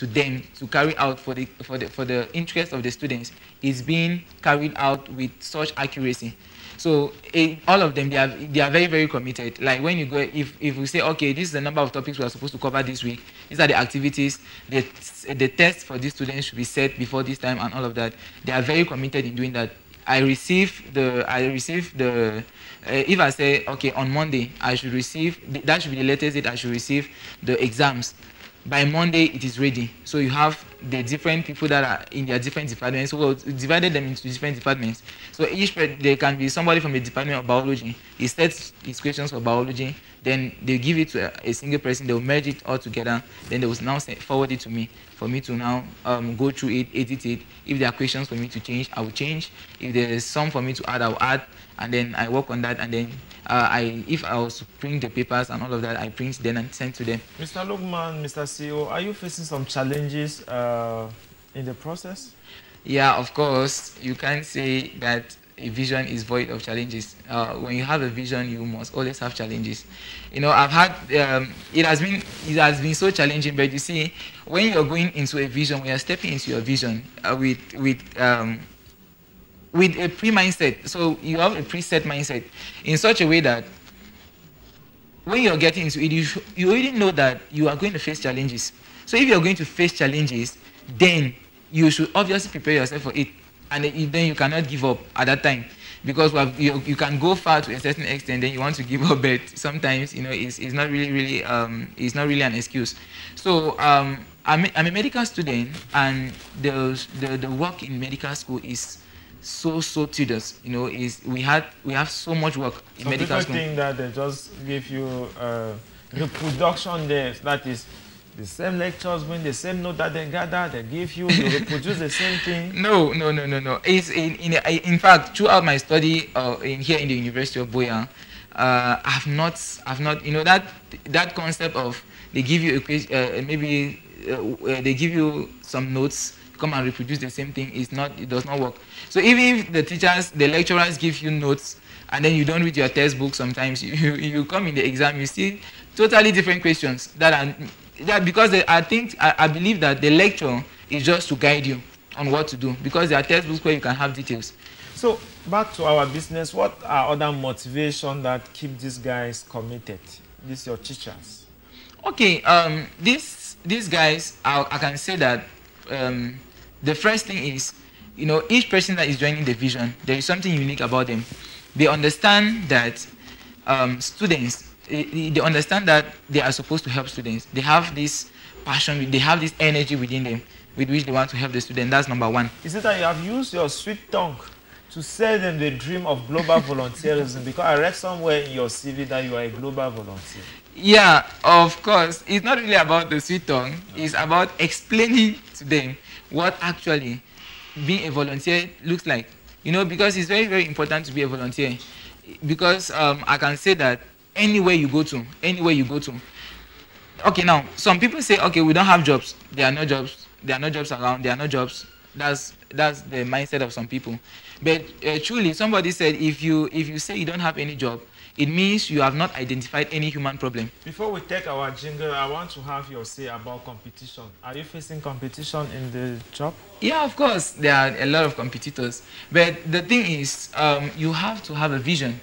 to them to carry out for the interest of the students is being carried out with such accuracy. So all of them, they are very, very committed. Like when you go, if we say, okay, this is the number of topics we are supposed to cover this week, these are the activities, the tests for these students should be set before this time and all of that. They are very committed in doing that. If I say, okay, on Monday, I should receive, that should be the latest date I should receive the exams. By Monday, it is ready. So you have the different people that are in their different departments. So we'll divided them into different departments. So there can be somebody from the Department of Biology. He sets his questions for biology. Then they give it to a single person. They will merge it all together. Then they will now forward it to me for me to now go through it, edit it. If there are questions for me to change, I will change. If there is some for me to add, I will add. And then I work on that. And then if I was to print the papers and all of that, I print them and send to them. Mr. Lukuman, Mr. CEO, are you facing some challenges in the process? Yeah, of course. You can't say that a vision is void of challenges. When you have a vision, you must always have challenges. You know, I've had it has been so challenging. But you see, when you're going into a vision, when you're stepping into your vision with a pre-mindset, so you have a preset mindset in such a way that when you're getting into it, you already know that you are going to face challenges. So if you're going to face challenges, then you should obviously prepare yourself for it. And then you cannot give up at that time, because you can go far to a certain extent, then you want to give up, but sometimes, you know, it's not really an excuse. So I'm a medical student, and the work in medical school is so tedious. You know, we have so much work in medical school. People think that they just give you the production there, that is the same lectures, when the same note that they gather, they give you, you reproduce the same thing. No. It's in fact, throughout my study here in the University of Boya, I've not, you know, that concept of they give you a they give you some notes, come and reproduce the same thing, it does not work. So even if the lecturers give you notes, and then you don't read your textbook, sometimes you come in the exam, you see totally different questions because I believe that the lecture is just to guide you on what to do, because there are textbooks where you can have details. So back to our business, what are other motivations that keep these guys committed? These your teachers. Okay, these guys, I can say that the first thing is, you know, each person that is joining the vision, there is something unique about them. They understand that students, they understand that they are supposed to help students. They have this passion, they have this energy within them with which they want to help the student. That's number one. Is it that you have used your sweet tongue to sell them the dream of global volunteerism? Because I read somewhere in your CV that you are a global volunteer. Yeah, of course. It's not really about the sweet tongue. It's about explaining to them what actually being a volunteer looks like. You know, because it's very, very important to be a volunteer. Because I can say that anywhere you go to. Okay, now, some people say, okay, we don't have jobs. There are no jobs. There are no jobs around. There are no jobs. That's the mindset of some people. But truly, somebody said, if you say you don't have any job, it means you have not identified any human problem. Before we take our jingle, I want to have your say about competition. Are you facing competition in the job? Yeah, of course, there are a lot of competitors. But the thing is, you have to have a vision.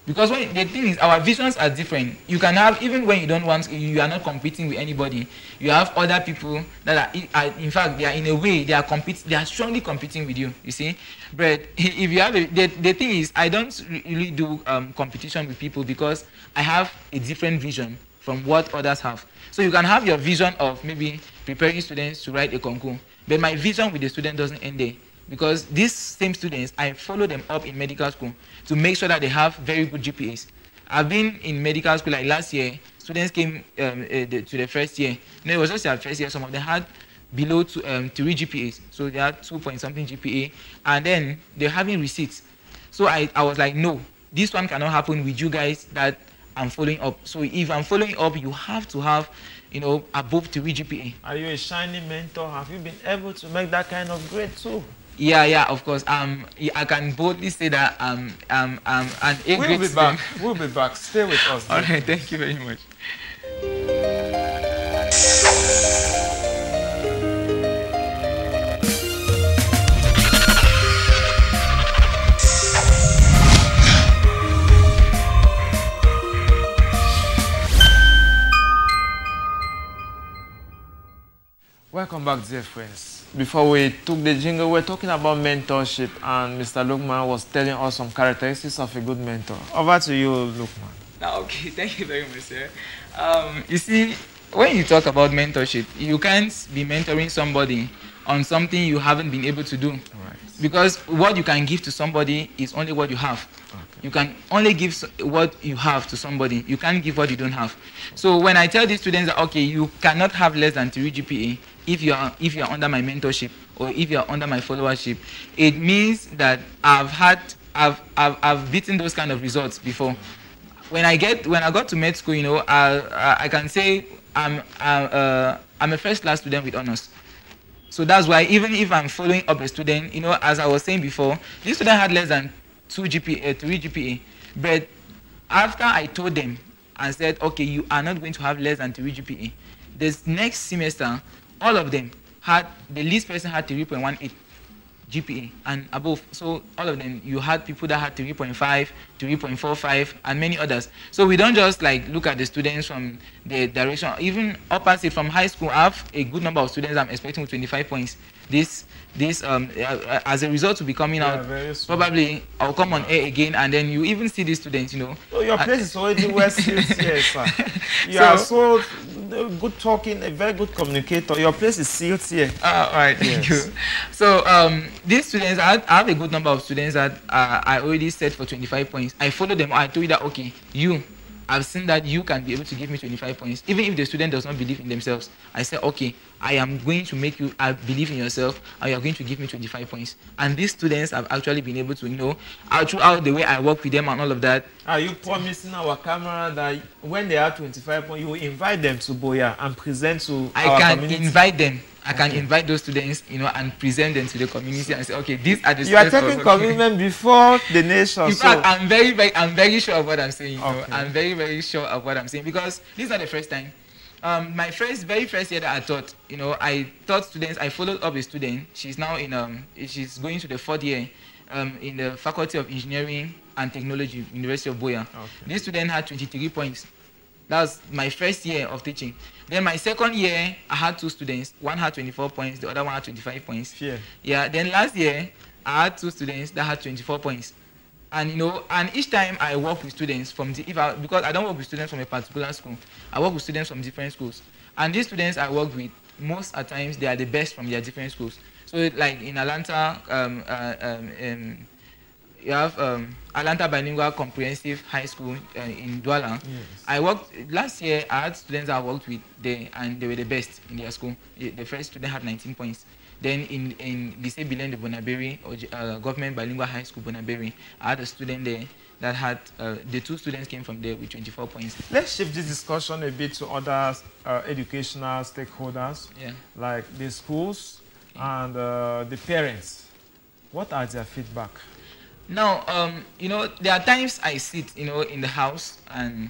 Because the thing is, our visions are different. You can have, even when you are not competing with anybody, you have other people that are in fact, they are in a way, they are strongly competing with you, you see. But if you have, the thing is, I don't really do competition with people, because I have a different vision from what others have. So you can have your vision of maybe preparing students to write a concours, but my vision with the student doesn't end there. Because these same students, I follow them up in medical school to make sure that they have very good GPAs. I've been in medical school, like last year, students came to the first year. No, it was just their first year. Some of them had below 3 GPAs. So they had 2-point-something GPA. And then they're having receipts. So I was like, no, this one cannot happen with you guys that I'm following up. So if I'm following up, you have to have, you know, above 3 GPA. Are you a shining mentor? Have you been able to make that kind of grade too? Yeah, of course. I can boldly say that I'm an A-grade student. We'll be back. Stay with us. All right, thank you very much. Welcome back, dear friends. Before we took the jingle, we're talking about mentorship, and Mr. Lukuman was telling us some characteristics of a good mentor. Over to you, Lukuman. Okay, thank you very much, sir. You see, when you talk about mentorship, you can't be mentoring somebody on something you haven't been able to do. Right. Because what you can give to somebody is only what you have. Okay. You can only give what you have to somebody. You can't give what you don't have. So when I tell these students that, okay, you cannot have less than 3 GPA if you are under my mentorship or if you are under my followership, it means that I've beaten those kind of results before. When I got to med school, you know, I can say I'm a first class student with honors. So that's why even if I'm following up a student, you know, as I was saying before, this student had less than 2 GPA, 3 GPA. But after I told them and said, okay, you are not going to have less than 3 GPA, this next semester, all of them had, the least person had 3.18 GPA and above. So all of them, you had people that had 3.5, 3.45, and many others. So we don't just like look at the students from the direction, even opposite from high school. I have a good number of students I'm expecting with 25 points. This as a result will be coming out. Probably I'll come on air again, and then you even see these students, you know. Oh, your place is already well sealed here, sir. You are so good talking, a very good communicator. Your place is sealed here. All right, thank you. So these students, I have a good number of students that I already set for 25 points. I follow them. I told you that, okay, I've seen that you can be able to give me 25 points. Even if the student does not believe in themselves, I say, okay, I am going to make you believe in yourself, and you are going to give me 25 points. And these students have actually been able to, you know, throughout the way I work with them and all of that. Are you promising our camera that when they have 25 points, you will invite them to Boya and present to our community? I can invite them. I can invite those students, you know, and present them to the community and say, okay, these are the students. You are taking commitment before the nation. In fact, I'm very sure of what I'm saying. You know? Okay. I'm very sure of what I'm saying, because this is not the first time. My very first year that I taught, you know, I taught students. I followed up a student. She's now in she's going to the 4th year in the Faculty of Engineering and Technology, University of Boya. Okay. This student had 23 points. That was my first year of teaching. Then my second year, I had 2 students. One had 24 points, the other one had 25 points. Yeah. Yeah. Then last year, I had 2 students that had 24 points. And you know, and each time I work with students from because I don't work with students from a particular school, I work with students from different schools. And these students I work with, most at times they are the best from their different schools. So like in Atlanta, you have Atlanta Bilingual Comprehensive High School in Douala. Yes. I worked last year. I had students I worked with there, and they were the best in their school. The first student had 19 points. Then in Lycée Bilingue de Bonaberi, or Government Bilingual High School Bonaberi, I had a student there that had the 2 students came from there with 24 points. Let's shift this discussion a bit to other educational stakeholders, yeah, like the schools and the parents. What are their feedback? Now, you know, there are times I sit, you know, in the house and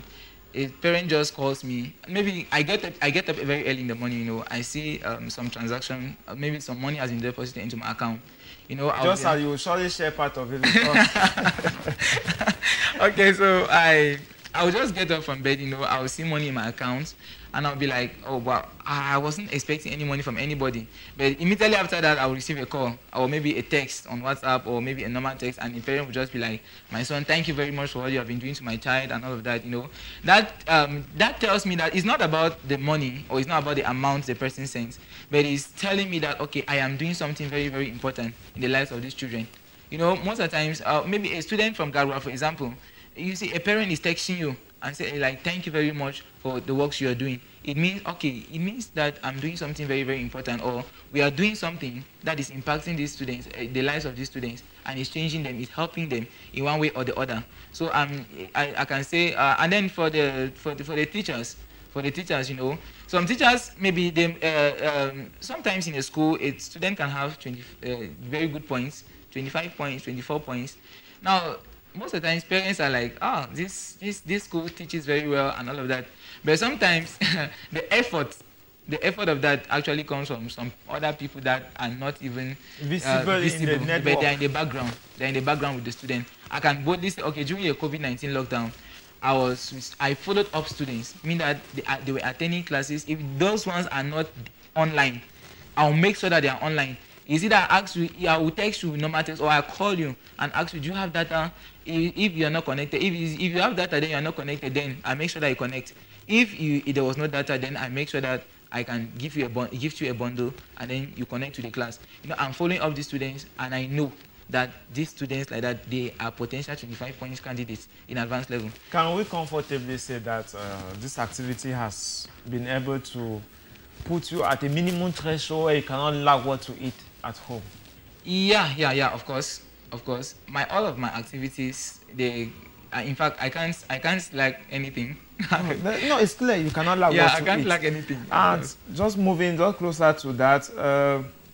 a parent just calls me. Maybe I get up very early in the morning, you know, I see some transaction, maybe some money has been deposited into my account. You know, just as you will surely share part of it with us. Okay, so I will just get up from bed, you know, I will see money in my account, and I'll be like, oh wow, I wasn't expecting any money from anybody. But immediately after that, I will receive a call or maybe a text on WhatsApp or maybe a normal text, and the parent will just be like, my son, thank you very much for what you have been doing to my child and all of that, you know. That tells me that it's not about the money or it's not about the amount the person sends, but it's telling me that, okay, I am doing something very, very important in the lives of these children. You know, most of the times, maybe a student from Garua, for example, you see a parent is texting you and say like, thank you very much for the works you are doing. It means, okay, it means that I'm doing something very, very important, or we are doing something that is impacting these students, the lives of these students, and it's changing them, it's helping them in one way or the other. So I can say, and then for the teachers, you know, some teachers, maybe they, sometimes in a school, a student can have very good points, 25 points, 24 points. Now, most of the times parents are like, oh, this school teaches very well and all of that. But sometimes the effort of that actually comes from some other people that are not even visible in the network. But they're in the background. They're in the background with the student. I can boldly say, okay, during the COVID-19 lockdown, I followed up students, meaning that they were attending classes. If those ones are not online, I'll make sure that they are online. Is it that I ask you, I will text you normal text, or I call you and ask you, do you have data? If you're not connected, if you have data, then you're not connected, then I make sure that you connect. If there was no data, then I make sure that I can give you a bundle, and then you connect to the class. You know, I'm following up these students, and I know that these students like that, they are potential 25 points candidates in advanced level. Can we comfortably say that this activity has been able to put you at a minimum threshold where you cannot lack what to eat at home? Yeah, of course. All of my activities, they, in fact, I can't lack anything. No, it's clear you cannot lack what to eat. Yeah, I can't lack anything. And just moving just closer to that,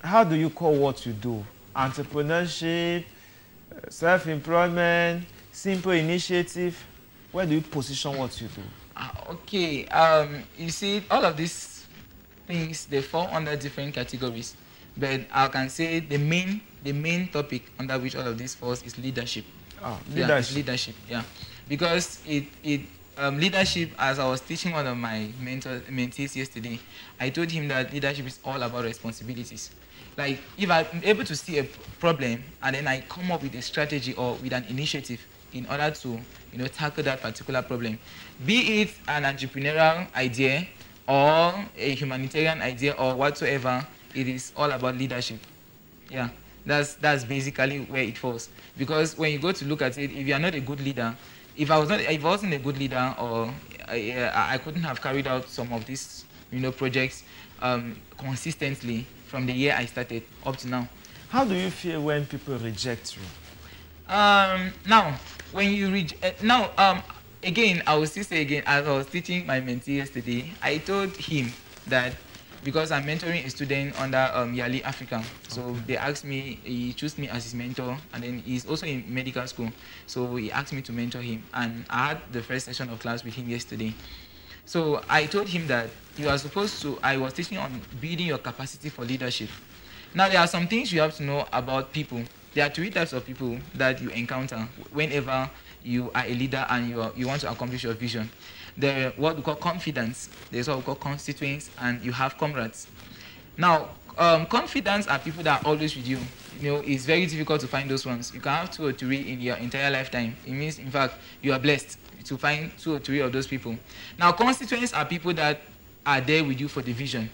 how do you call what you do? Entrepreneurship, self-employment, simple initiative? Where do you position what you do? Okay, you see, all of these things, they fall under different categories. But I can say the main topic under which all of this falls is leadership. Leadership. Yeah, it's leadership, yeah. Because leadership, as I was teaching one of my mentees yesterday, I told him that leadership is all about responsibilities. Like, if I'm able to see a problem and then I come up with a strategy or with an initiative in order to, tackle that particular problem, be it an entrepreneurial idea or a humanitarian idea or whatsoever, it is all about leadership. Yeah, that's basically where it falls. Because when you go to look at it, if you are not a good leader, if I wasn't a good leader, or I couldn't have carried out some of these, projects consistently from the year I started up to now. How do you feel when people reject you? Now, when you again, I will still say again, as I was teaching my mentee yesterday, I told him that because I'm mentoring a student under Yali Africa, so they asked me, he chose me as his mentor, and then he's also in medical school, so he asked me to mentor him, and I had the first session of class with him yesterday. So I told him that I was teaching on building your capacity for leadership. Now, there are some things you have to know about people. There are three types of people that you encounter whenever you are a leader and you want to accomplish your vision. There are what we call confidants, there's what we call constituents, and you have comrades. Now, confidants are people that are always with you. It's very difficult to find those ones. You can have 2 or 3 in your entire lifetime. It means, in fact, you are blessed to find 2 or 3 of those people. Now, constituents are people that are there with you for the vision.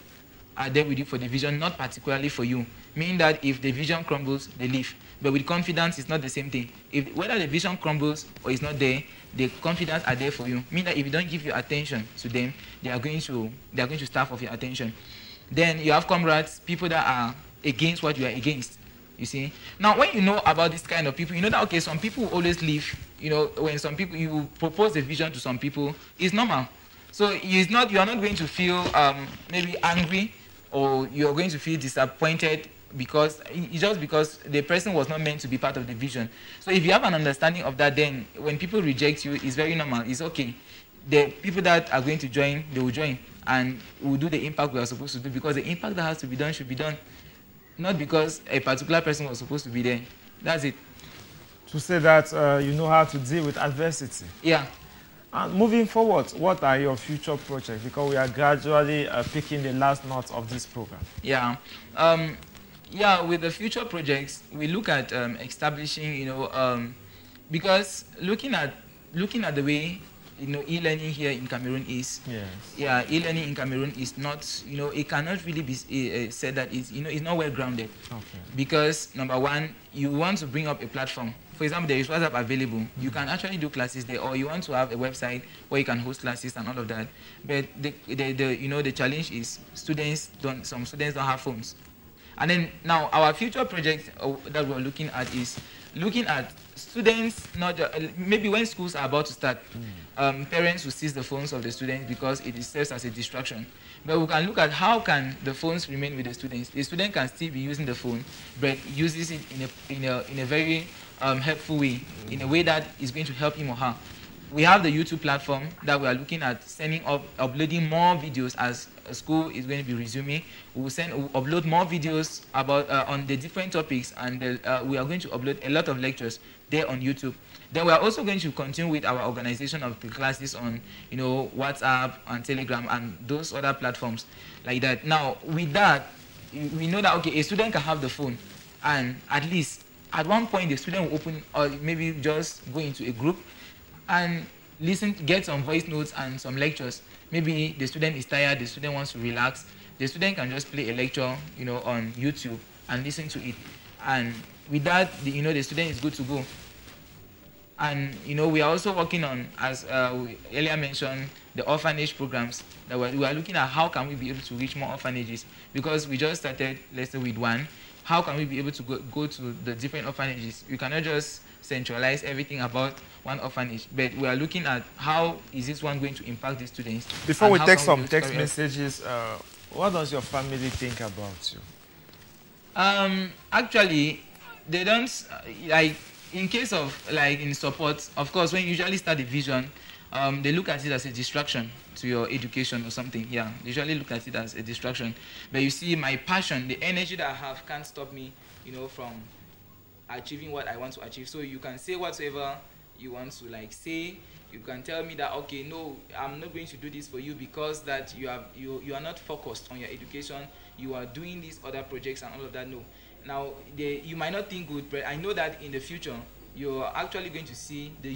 Not particularly for you. Meaning that if the vision crumbles, they leave. But with confidence, it's not the same thing. Whether the vision crumbles or it's not there, the confidence are there for you. Meaning that if you don't give your attention to them, they are going to starve of your attention. Then you have comrades, people that are against what you are against. You see? Now, when you know about this kind of people, you know that, okay, some people always leave. When some people, you propose a vision to some people, it's normal. So you are not going to feel maybe angry, or you're going to feel disappointed because the person was not meant to be part of the vision. So if you have an understanding of that, then when people reject you, it's very normal. It's okay. The people that are going to join, they will join, and we'll do the impact we are supposed to do, because the impact that has to be done should be done. Not because a particular person was supposed to be there. That's it. To say that you know how to deal with adversity. Yeah. And moving forward, what are your future projects? Because we are gradually picking the last notes of this program. Yeah. With the future projects, we look at establishing, because looking at the way, e-learning here in Cameroon is. Yes. Yeah, e-learning in Cameroon is not, it cannot really be said that it's not well grounded. Okay. Because number one, you want to bring up a platform. For example, there is WhatsApp available. You can actually do classes there, or you want to have a website where you can host classes and all of that. But the challenge is some students don't have phones. And then now our future project that we're looking at is looking at students, maybe when schools are about to start, parents will seize the phones of the students because it serves as a distraction. But we can look at how can the phones remain with the students. The student can still be using the phone, but uses it in a very helpful way, in a way that is going to help him or her. We have the YouTube platform that we are looking at uploading more videos as school is going to be resuming. We'll upload more videos about on the different topics, and we are going to upload a lot of lectures there on YouTube. Then we are also going to continue with our organization of the classes on, WhatsApp and Telegram and those other platforms like that. Now, with that, we know that, okay, a student can have the phone, and at least at one point the student will open, or maybe just go into a group and listen, get some voice notes and some lectures. Maybe the student is tired, the student wants to relax, the student can just play a lecture, you know, on YouTube and listen to it. And with that, you know, the student is good to go. And, you know, we are also working on, as we earlier mentioned, the orphanage programs. That we are looking at how can we be able to reach more orphanages. Because we just started, let's say, with one. How can we be able to go to the different orphanages? We cannot just centralize everything about one orphanage. But we are looking at how is this one going to impact the students. Before we take some text messages, what does your family think about you? Actually, they don't, like, in case of, like, in support, of course, when you usually start a vision, they look at it as a distraction to your education or something. Yeah, they usually look at it as a distraction. But you see, my passion, the energy that I have can't stop me, you know, from achieving what I want to achieve. So you can say whatever you want to, like, say. You can tell me that, okay, no, I'm not going to do this for you because that you are not focused on your education. You are doing these other projects and all of that. No. Now, you might not think good, but I know that in the future, you're actually going to see the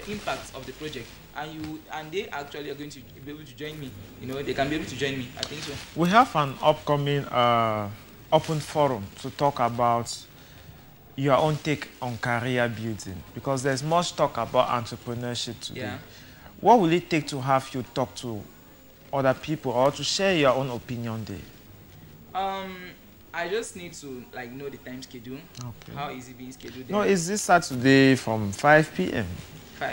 impact of the project, and they actually are going to be able to join me. You know, they can be able to join me. I think so. We have an upcoming open forum to talk about your own take on career building, because there's much talk about entrepreneurship today. Yeah. What will it take to have you talk to other people or to share your own opinion there? I just need to, like, know the time schedule. Okay. How is it being scheduled? No, is this Saturday from 5 p.m.?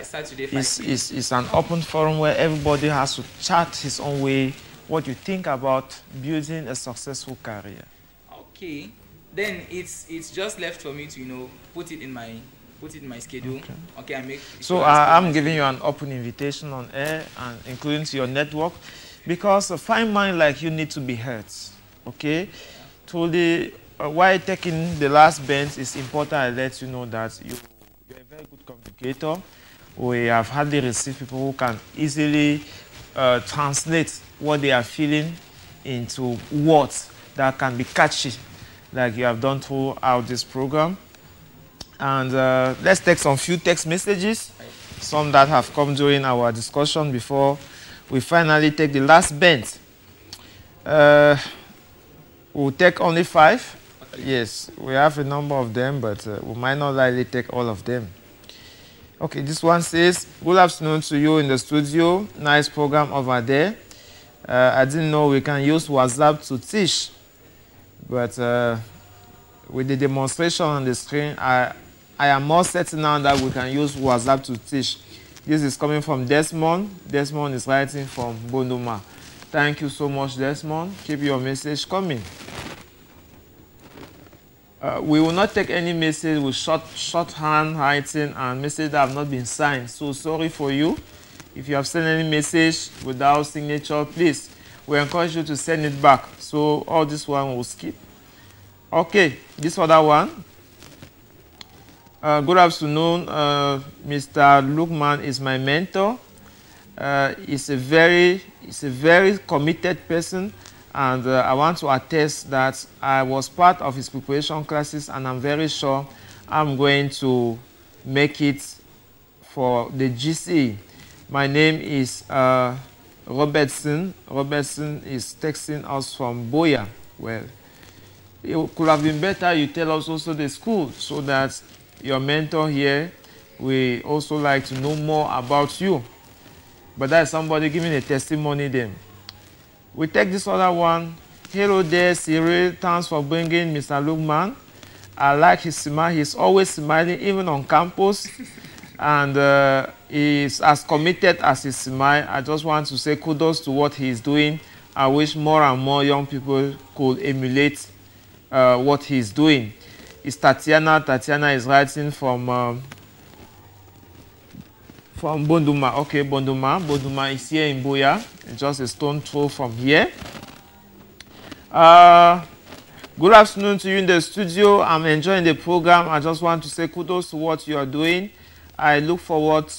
Saturday, 5 p.m. It's an open forum where everybody has to chat his own way what you think about building a successful career. Okay. Then it's just left for me to, you know, put it in my schedule. Okay, I make. So I'm giving you an open invitation on air, and including to your network, because a fine mind like you need to be heard. Okay, to the why taking the last bench is important. I let you know that you're a very good communicator. We have hardly received people who can easily translate what they are feeling into words that can be catchy, like you have done throughout this program. And let's take some few text messages, some that have come during our discussion before we finally take the last bench. We'll take only 5. Okay. Yes, we have a number of them, but we might not likely take all of them. Okay, this one says, good afternoon to you in the studio. Nice program over there. I didn't know we can use WhatsApp to teach, but with the demonstration on the screen, I am more certain now that we can use WhatsApp to teach. This is coming from Desmond. Desmond is writing from Bondoma. Thank you so much, Desmond. Keep your message coming. We will not take any message with shorthand writing and message that have not been signed. So sorry for you. If you have sent any message without signature, please, we encourage you to send it back. So all this one will skip. Okay, this other one. Good afternoon. Mr. Lukman is my mentor. He's a very committed person, and I want to attest that I was part of his preparation classes, and I'm very sure I'm going to make it for the GC. My name is Robertson. Robertson is texting us from Boya. Well, it could have been better you tell us also the school, so that your mentor here, we also like to know more about you. But that's somebody giving a testimony then. We take this other one. Hello there, Cyril. Thanks for bringing Mr. Lukman. I like his smile. He's always smiling, even on campus. And he's as committed as his smile. I just want to say kudos to what he's doing. I wish more and more young people could emulate what he's doing. It's Tatiana. Tatiana is writing from Bonduma. Okay, Bonduma. Bonduma is here in Boya. It's just a stone throw from here. Good afternoon to you in the studio. I'm enjoying the program. I just want to say kudos to what you are doing. I look forward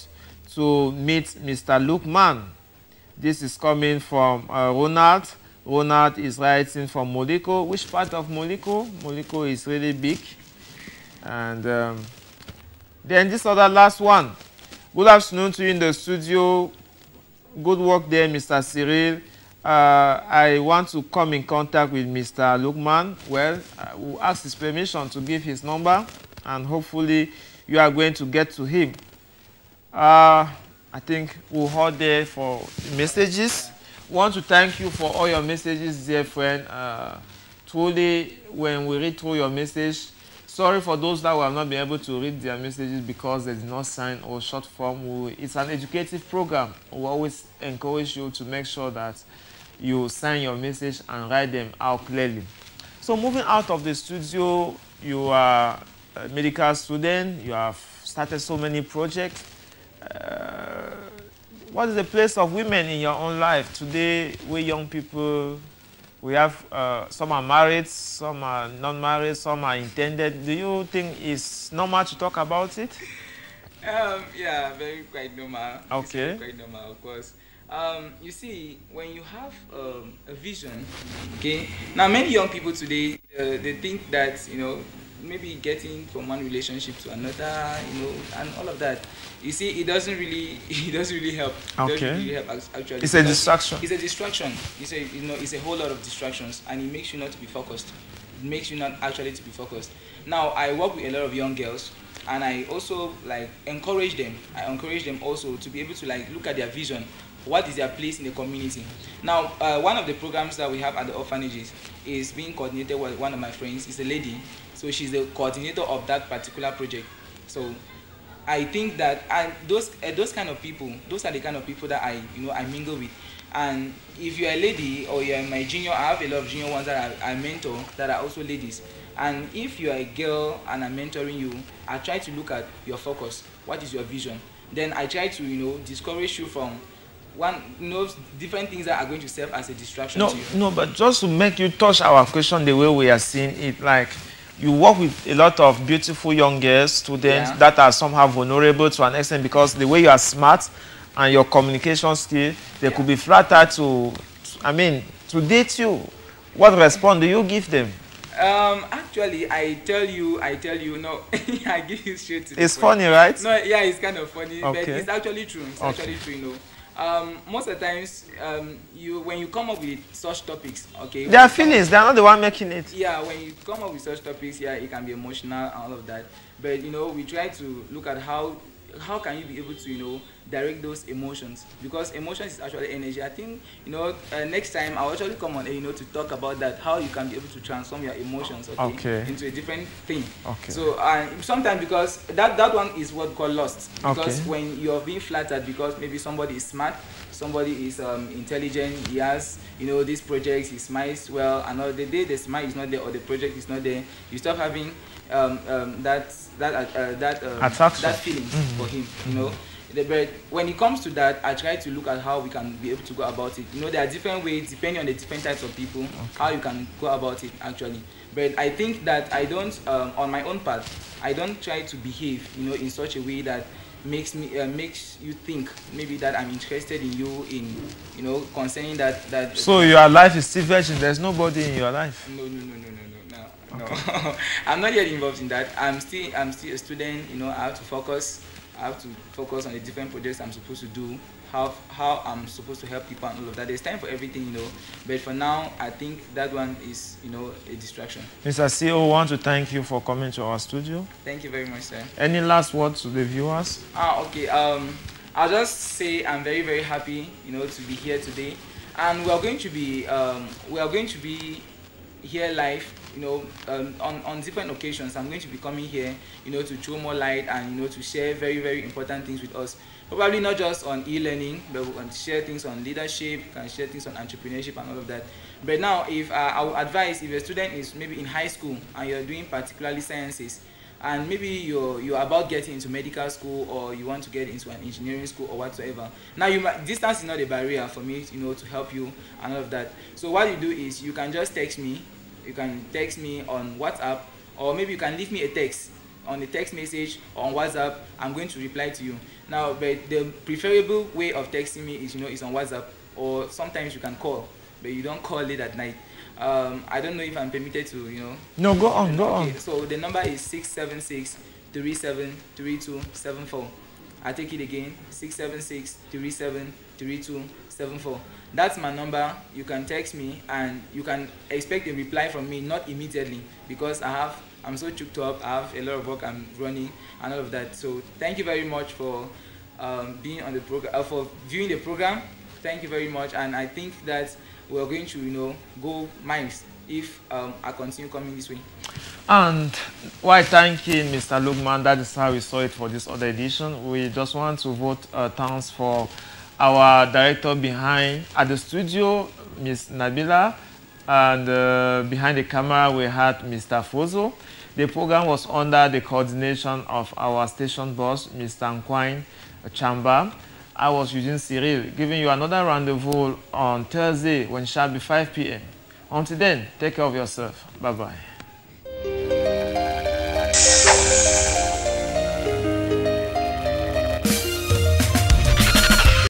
to meet Mr. Lukman. This is coming from Ronald. Ronald is writing from Moliko. Which part of Moliko? Moliko is really big. And then this other last one. Good afternoon to you in the studio. Good work there, Mr. Cyril. I want to come in contact with Mr. Lukman. Well, we'll ask his permission to give his number, and hopefully you are going to get to him. I think we'll hold there for messages. Want to thank you for all your messages, dear friend. Truly, when we read through your message, sorry for those that will not be able to read their messages because they did not sign or short form. It's an educative program. We always encourage you to make sure that you sign your message and write them out clearly. So moving out of the studio, you are a medical student. You have started so many projects. What is the place of women in your own life? Today, we young people, we have some are married, some are not married, some are intended. Do you think it's normal to talk about it? Yeah, very quite normal. Okay. It's quite normal, of course. You see, when you have a vision, okay. Now, many young people today, they think that maybe getting from one relationship to another, and all of that. You see, it doesn't really help. Okay. It doesn't really help actually. It's a distraction. It's a distraction. It's a whole lot of distractions, and it makes you not to be focused. It makes you not actually to be focused. Now, I work with a lot of young girls, and I also encourage them. I encourage them also to be able to look at their vision. What is their place in the community? Now, one of the programs that we have at the orphanages is being coordinated with one of my friends. It's a lady, so she's the coordinator of that particular project. So I think that those kind of people, those are the kind of people that I mingle with. And if you're a lady or you're my junior, I have a lot of junior ones that I mentor that are also ladies. And if you're a girl and I'm mentoring you, I try to look at your focus. What is your vision? Then I try to discourage you from different things that are going to serve as a distraction to you. No, but just to make you touch our question the way we are seeing it, you work with a lot of beautiful young girls, students that are somehow vulnerable to an extent because the way you are smart and your communication skill, they could be flattered to date you. What response do you give them? Actually, I tell you, no, I give you straight to the It's point. funny, right? No, yeah, it's kind of funny, okay. but it's actually true. It's actually true, most of the times, when you come up with such topics, okay. They are feelings. They are not the one making it. Yeah, when you come up with such topics, it can be emotional and all of that. But we try to look at how can you be able to direct those emotions, because emotions is actually energy. I think next time I'll actually come on to talk about that, how you can be able to transform your emotions into a different thing. Okay. So sometimes because that one is what called lost, because when you're being flattered because maybe somebody is smart, somebody is intelligent, he has these projects, he smiles well, and all the day the smile is not there or the project is not there, you start having that feeling for him, But when it comes to that, I try to look at how we can be able to go about it. There are different ways, depending on the different types of people, how you can go about it actually. But I think that I don't, on my own part, I don't try to behave, in such a way that makes you think maybe that I'm interested in you, concerning that. So your life is still virgin. There's nobody in your life. No. Okay. I'm not yet involved in that. I'm still a student. I have to focus. On the different projects I'm supposed to do, how I'm supposed to help people and all of that. There's time for everything, But for now, I think that one is, a distraction. Mr. CEO, I want to thank you for coming to our studio. Thank you very much, sir. Any last words to the viewers? Okay. I'll just say I'm very, very happy, to be here today, and we are going to be here live. On different occasions. I'm going to be coming here, to throw more light and, to share very, very important things with us. Probably not just on e-learning, but we can share things on leadership, can share things on entrepreneurship and all of that. But now, if I would advise, if a student is maybe in high school and you're doing particularly sciences, and maybe you're about getting into medical school, or you want to get into an engineering school or whatsoever. Now, distance is not a barrier for me, to help you and all of that. So what you do is you can just text me. You can text me on WhatsApp, or maybe you can leave me a text on a text message or on WhatsApp. I'm going to reply to you. Now, but the preferable way of texting me is, is on WhatsApp, or sometimes you can call. but you don't call late at night. I don't know if I'm permitted to, you know. No, go on, go okay, on. So the number is 676-373274. I take it again, 676-373274. That's my number. You can text me and you can expect a reply from me, not immediately, because I'm so choked up. I have a lot of work I'm running and all of that. So thank you very much for being on the program, for viewing the program. Thank you very much, and I think that we're going to, you know, go miles if I continue coming this way. And while thanking Mr. Lukman, that is how we saw it for this other edition. We just want to vote thanks for our director behind at the studio, Ms. Nabila, and behind the camera we had Mr. Fozo. The program was under the coordination of our station boss, Mr. Nkwine Chamba. I was Eugene Cyril, giving you another rendezvous on Thursday when it shall be 5 p.m. Until then, take care of yourself. Bye-bye.